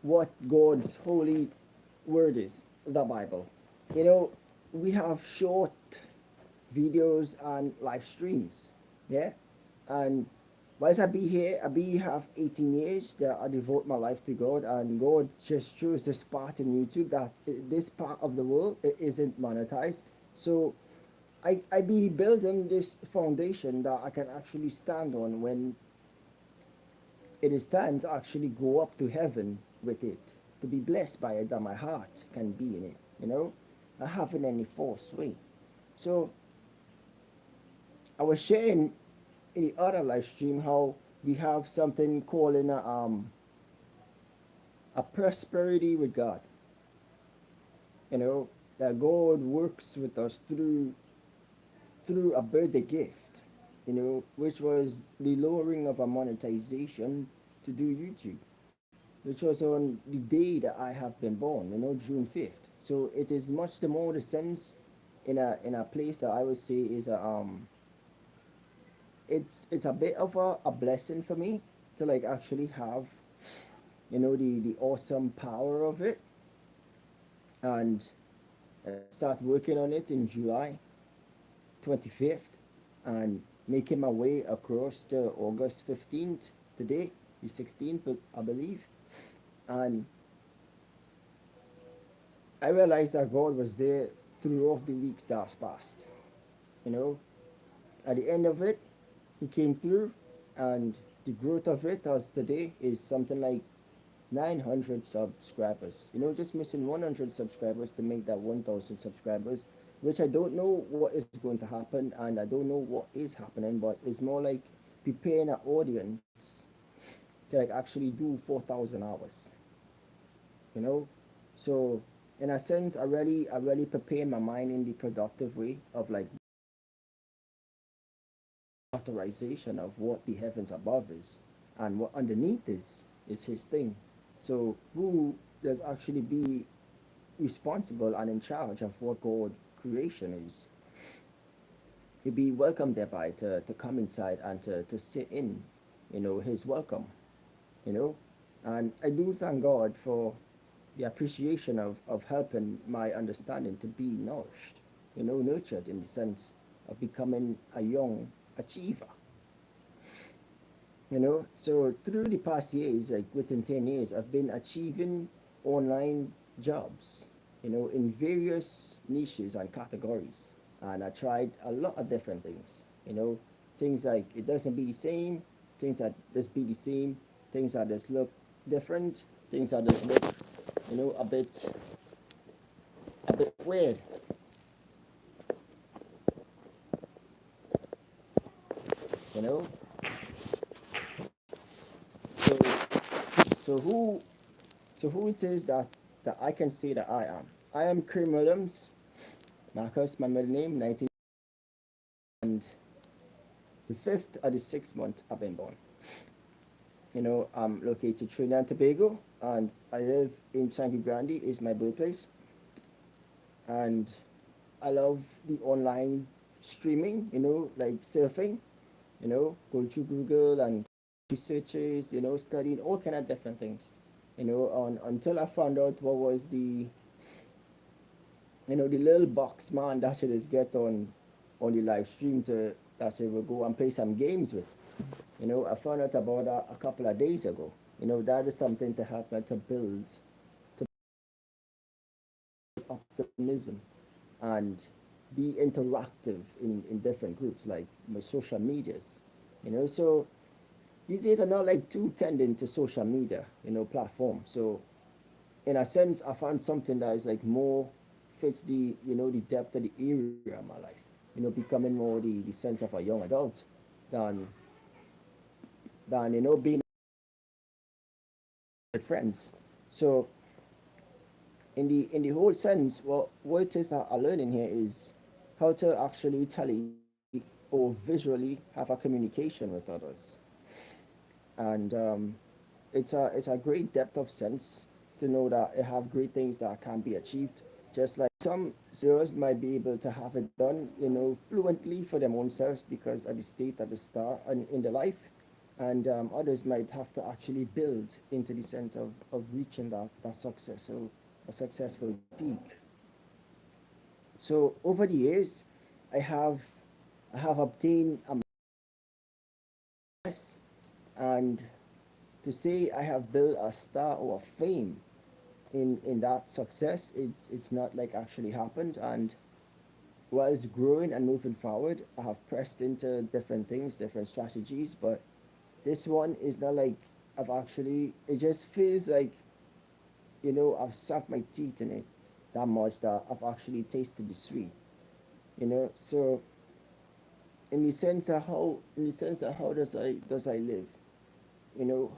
what God's holy word is, the Bible. You know, we have short videos and live streams. Yeah. And whilst I be here, I be have 18 years that I devote my life to God, and God just chose this part in YouTube that this part of the world isn't monetized. So I be building this foundation that I can actually stand on when it is time to actually go up to heaven with it, to be blessed by it, that my heart can be in it, you know? I haven't any force way. So I was sharing in the other live stream how we have something called a prosperity with God. You know, that God works with us through a birthday gift, you know, which was the lowering of a monetization to do YouTube, which was on the day that I have been born, you know, June 5th. So it is much the more the sense in a place that I would say is it's a bit of a blessing for me to like actually have, you know, the awesome power of it. And start working on it in July 25th and making my way across to August 15th today, the 16th, but I believe. And I realized that God was there throughout the weeks that has passed. You know, at the end of it, He came through, and the growth of it as today is something like 900 subscribers. You know, just missing 100 subscribers to make that 1,000 subscribers, which I don't know what is going to happen, and I don't know what is happening, but it's more like preparing an audience to like actually do 4,000 hours. You know, so in a sense, I really prepare my mind in the productive way of like authorization of what the heavens above is and what underneath is His thing. So who does actually be responsible and in charge of what God creation is? You be welcome thereby to come inside and to sit in, you know, His welcome, you know. And I do thank God for the appreciation of helping my understanding to be nourished, you know, nurtured in the sense of becoming a young achiever, you know. So through the past years, like within 10 years, I've been achieving online jobs, you know, in various niches and categories. And I tried a lot of different things, you know, things like it doesn't be the same, things that just be the same, things that just look different, things that just look, you know, a bit weird, you know. So so who so who it is that I can say that I am. I am KAREEM Williams, Marcus, my middle name, 19, and the 5th of the 6th month I've been born. You know, I'm located in Trinidad and Tobago, and I live in Changi Grande, is my birthplace. And I love the online streaming, you know, like surfing, you know, going through Google and researches, you know, studying all kind of different things, you know, until I found out what was the little box man that you just get on the live stream to that you will go and play some games with. You know, I found out about that a couple of days ago. You know, that is something to help me to build optimism and be interactive in different groups like my social medias. You know, so these days I'm not like too tending to social media, you know, platform. So in a sense, I found something that is like more fits the, you know, the depth of the area of my life. You know, becoming more the sense of a young adult than than, you know, being with friends. So in the whole sense, what it is are learning here is how to actually tally or visually have a communication with others. And it's a great depth of sense to know that it have great things that can be achieved. Just like some zeros might be able to have it done, you know, fluently for their own selves because of the state of the star and in the life. and others might have to actually build into the sense of reaching that success, so a successful peak. So over the years, I have I have obtained a mass, and to say I have built a star or a fame in that success, it's not like actually happened. And whilst growing and moving forward, I have pressed into different things, different strategies, but this one is not like I've actually, it just feels like, I've sunk my teeth in it that much that I've actually tasted the sweet, So in the sense that how does I live?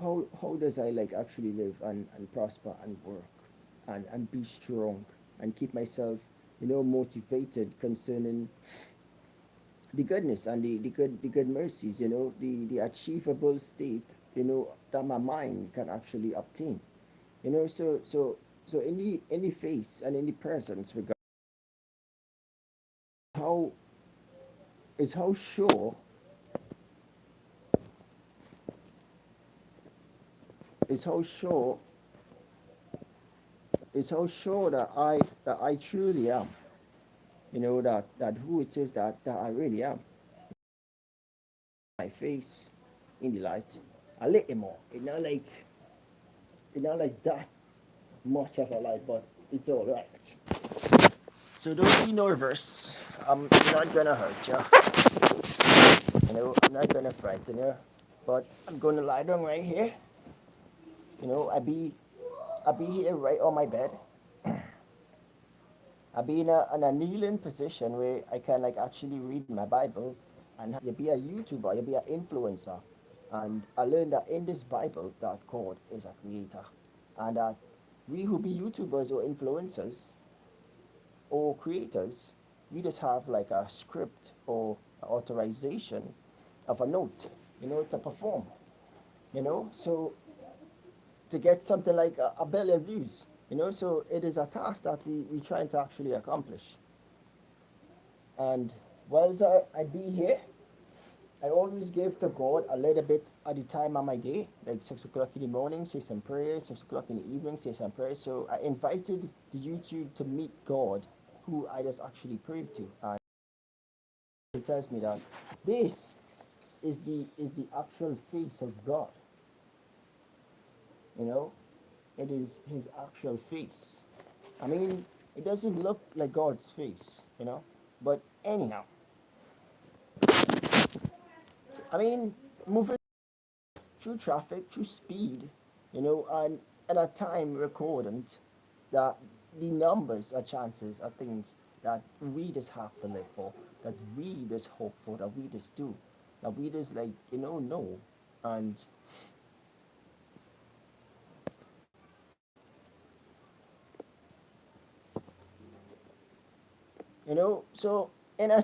How does I like actually live and prosper and work and be strong and keep myself, motivated concerning the goodness and the good mercies, the achievable state, that my mind can actually obtain. So any face and any presence regard how is how sure is how sure is how sure that I truly am, that who it is that I really am. My face in the light a little more. It's not like that much of a light, but it's all right. So don't be nervous. I'm not gonna hurt you. I'm not gonna frighten you, but I'm gonna lie down right here. I be here right on my bed. I be in a kneeling position where I can like actually read my Bible, and you be a YouTuber, you be an influencer, and I learned that in this Bible that God is a creator, and that we who be YouTubers or influencers or creators, we just have like a script or authorization of a note, to perform, so to get something like a billion views, so it is a task that we trying to actually accomplish. And whilst I be here, I always give to God a little bit at the time of my day, like 6 o'clock in the morning, say some prayers, 6 o'clock in the evening, say some prayers. So I invited the YouTube to meet God, who I just actually prayed to. And it tells me that this is the actual face of God. You know, it is his actual face. I mean, it doesn't look like God's face, But anyhow, I mean, moving through traffic, through speed, and a time recordant, that the numbers or chances are things that we just have to live for, that we just hope for, that we just do, that we just like, know. And so in a